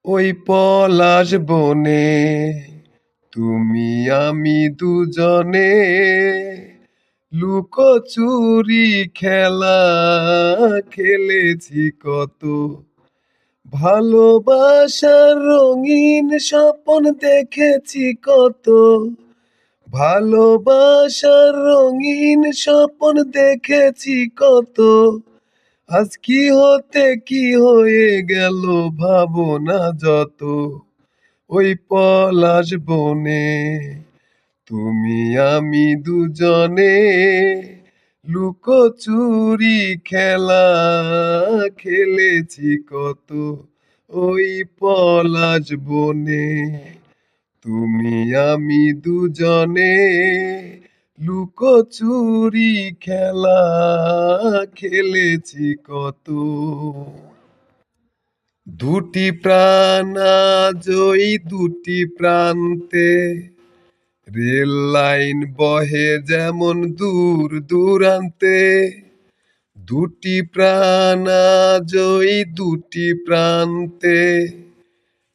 ওই পলাশ বনে তুমি আমি দুজনে লুকোচুরি খেলা খেলেছি কত। ভালোবাসার রঙিন স্বপ্ন দেখেছি কত। ভালোবাসার রঙিন স্বপ্ন দেখেছি কত। আজ কি হতে কি হয়ে গেল ভাবনা যত। ওই পলাশ বনে তুমি আমি দুজনে লুকোচুরি খেলা খেলেছি কত। ওই পলাশ বনে তুমি আমি দুজনে লুকোচুরি খেলা খেলেছি কত। দুটি প্রাণ জয়ী দুটি প্রান্তে রেল লাইন বহে যেমন দূর দূরান্তে। দুটি প্রাণ জয়ী দুটি প্রান্তে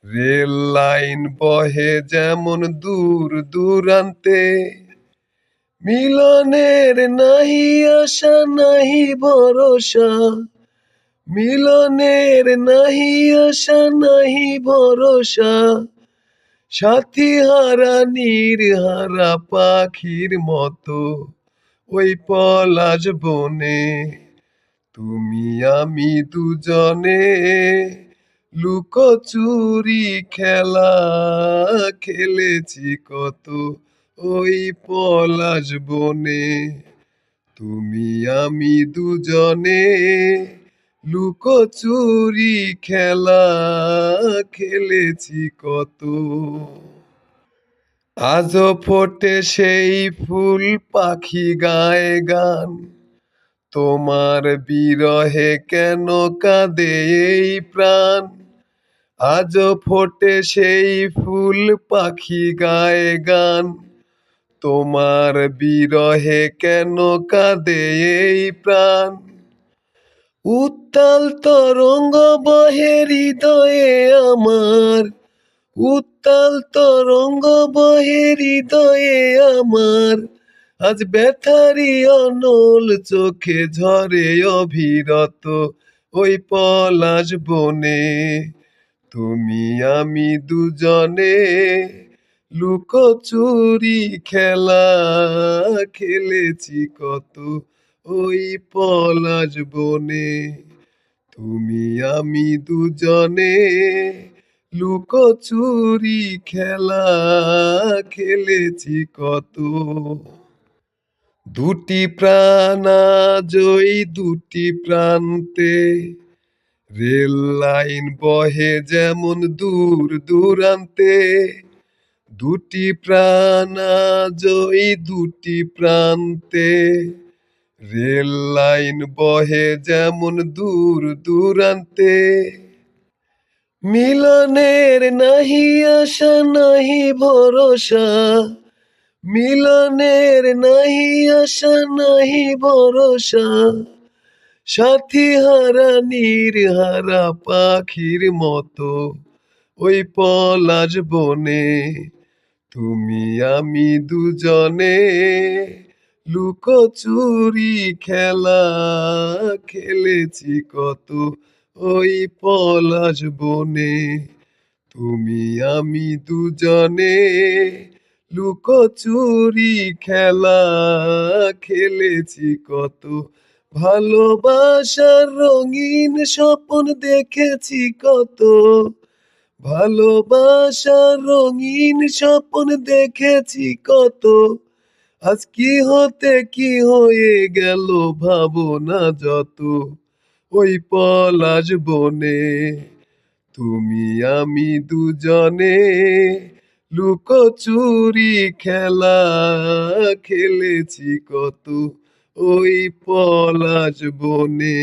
রেল লাইন বহে যেমন দূর দূরান্তে। মিলনের নাহি আশা নাহি ভরসা। মিলনের নাহি আশা নাহি ভরসা। সাথী হারা নির্হারা পাখির মতো ওই পলাশ বনে তুমি আমি দুজনে লুকোচুরি খেলা খেলেছি কত। ওই পলাশ বনে তুমি আমি দুজনে লুকোচুরি খেলা খেলেছি কত। আজও ফোটে সেই ফুল পাখি গায়ে গান। তোমার বিরহে কেন কাঁদে এই প্রাণ। আজও ফোটে সেই ফুল পাখি গায়ে গান। তোমার বিরহে কেন কাঁদে এই প্রাণ। উত্তাল তরঙ্গ বহে হৃদয়ে আমার। উত্তাল তরঙ্গ বহে হৃদয়ে আমার। আজ ব্যথারি অনল চোখে ঝরে অবিরত ওই পলাশ বনে তুমি আমি দুজনে লুকোচুরি খেলা খেলেছি কত। ওই পলাশ বনে তুমি আমি দুজনে লুকোচুরি খেলা খেলেছি কত। দুটি প্রাণ জয়ী দুটি প্রান্তে রেল লাইন বহে যেমন দূর দূরান্তে। দুটি প্রাণ জয়ী দুটি প্রান্তে রেল লাইন বহে যেমন দূর দূরান্তে। মিলনের নাহি আশা নাহি ভরসা। মিলনের নাহি আশা নাহি ভরসা। সাথী হারা নির্হারা পাখির মতো ওই পলাশ বনে তুমি আমি দুজনে লুকোচুরি খেলা খেলেছি কত। ওই পলাশ বনে তুমি আমি দুজনে লুকোচুরি খেলা খেলেছি কত। ভালোবাসার রঙিন স্বপ্ন দেখেছি কত। ভালোবাসার রঙিন স্বপ্ন দেখেছি কত। আজ কি হতে কি হয়ে গেল ভাবনা যত। ওই পলাশ বনে তুমি আমি দুজনে লুকোচুরি খেলা খেলেছি কত। ওই পলাশ বনে।